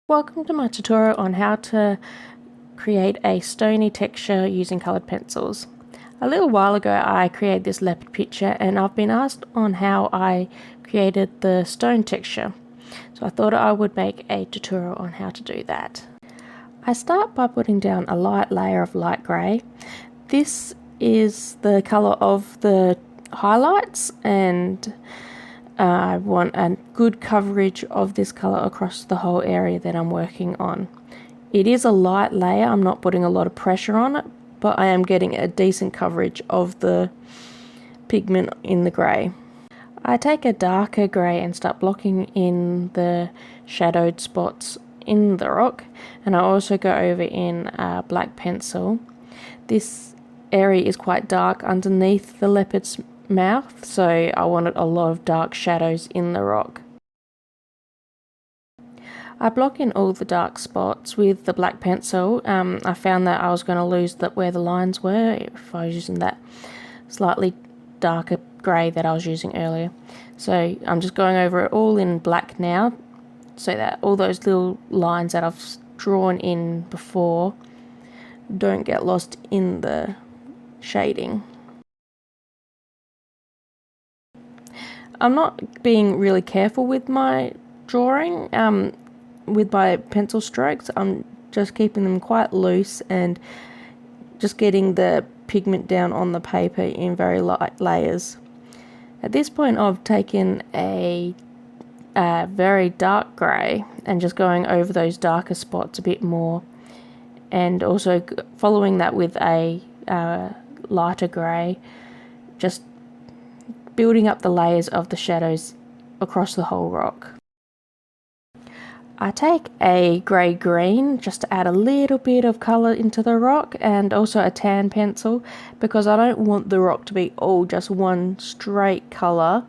Welcome to my tutorial on how to create a stony texture using coloured pencils. A little while ago I created this leopard picture and I've been asked on how I created the stone texture. So I thought I would make a tutorial on how to do that. I start by putting down a light layer of light grey. This is the colour of the highlights and I want a good coverage of this colour across the whole area that I'm working on. It is a light layer, I'm not putting a lot of pressure on it, but I am getting a decent coverage of the pigment in the grey. I take a darker grey and start blocking in the shadowed spots in the rock, and I also go over in a black pencil. This area is quite dark underneath the leopard's mouth, so I wanted a lot of dark shadows in the rock. I block in all the dark spots with the black pencil. I found that I was going to lose where the lines were if I was using that slightly darker grey that I was using earlier. So I'm just going over it all in black now, so that all those little lines that I've drawn in before don't get lost in the shading. I'm not being really careful with my drawing, with my pencil strokes. I'm just keeping them quite loose and just getting the pigment down on the paper in very light layers. At this point I've taken a very dark grey and just going over those darker spots a bit more, and also following that with a lighter grey, just building up the layers of the shadows across the whole rock. I take a grey-green just to add a little bit of colour into the rock, and also a tan pencil because I don't want the rock to be all just one straight colour.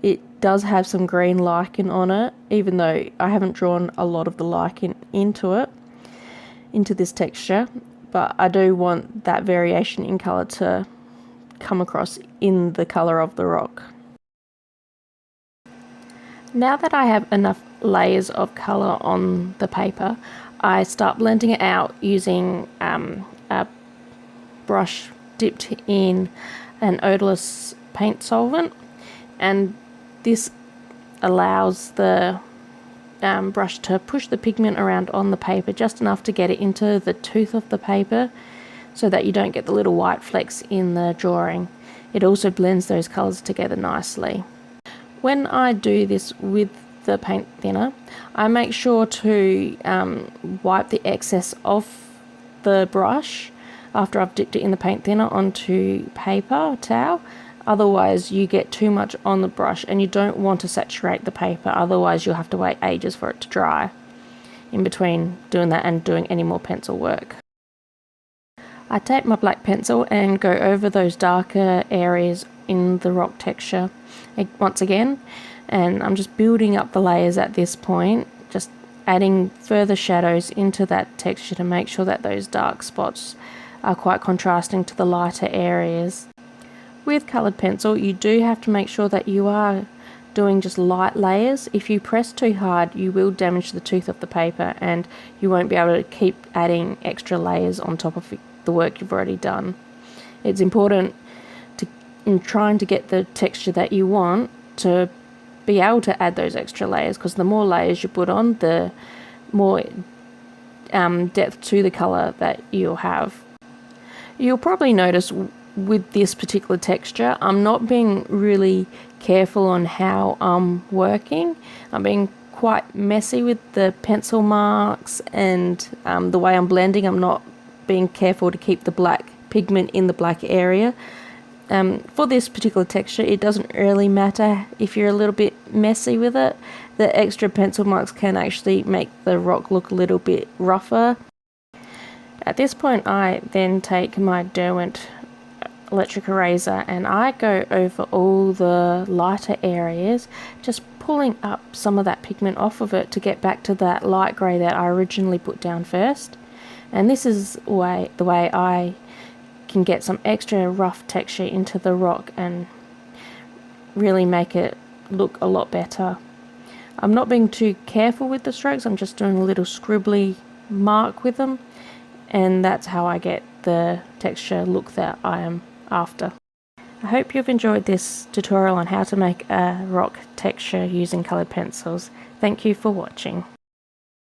It does have some green lichen on it, even though I haven't drawn a lot of the lichen into this texture, but I do want that variation in colour to come across in the colour of the rock. Now that I have enough layers of colour on the paper, I start blending it out using a brush dipped in an odourless paint solvent, and this allows the brush to push the pigment around on the paper just enough to get it into the tooth of the paper, so that you don't get the little white flecks in the drawing. It also blends those colours together nicely. When I do this with the paint thinner, I make sure to wipe the excess off the brush after I've dipped it in the paint thinner onto paper towel. Otherwise you get too much on the brush and you don't want to saturate the paper, otherwise you'll have to wait ages for it to dry in between doing that and doing any more pencil work. I take my black pencil and go over those darker areas in the rock texture once again, and I'm just building up the layers at this point, just adding further shadows into that texture to make sure that those dark spots are quite contrasting to the lighter areas. With coloured pencil you do have to make sure that you are doing just light layers. If you press too hard you will damage the tooth of the paper and you won't be able to keep adding extra layers on top of the work you've already done. It's important in trying to get the texture that you want to be able to add those extra layers, because the more layers you put on, the more depth to the colour that you'll have. You'll probably notice with this particular texture I'm not being really careful on how I'm working. I'm being quite messy with the pencil marks and the way I'm blending. I'm not being careful to keep the black pigment in the black area. For this particular texture it doesn't really matter if you're a little bit messy with it. The extra pencil marks can actually make the rock look a little bit rougher. At this point I then take my Derwent electric eraser and I go over all the lighter areas, just pulling up some of that pigment off of it to get back to that light grey that I originally put down first. And this is the way I can get some extra rough texture into the rock and really make it look a lot better. I'm not being too careful with the strokes, I'm just doing a little scribbly mark with them, and that's how I get the texture look that I am after. I hope you've enjoyed this tutorial on how to make a rock texture using coloured pencils. Thank you for watching.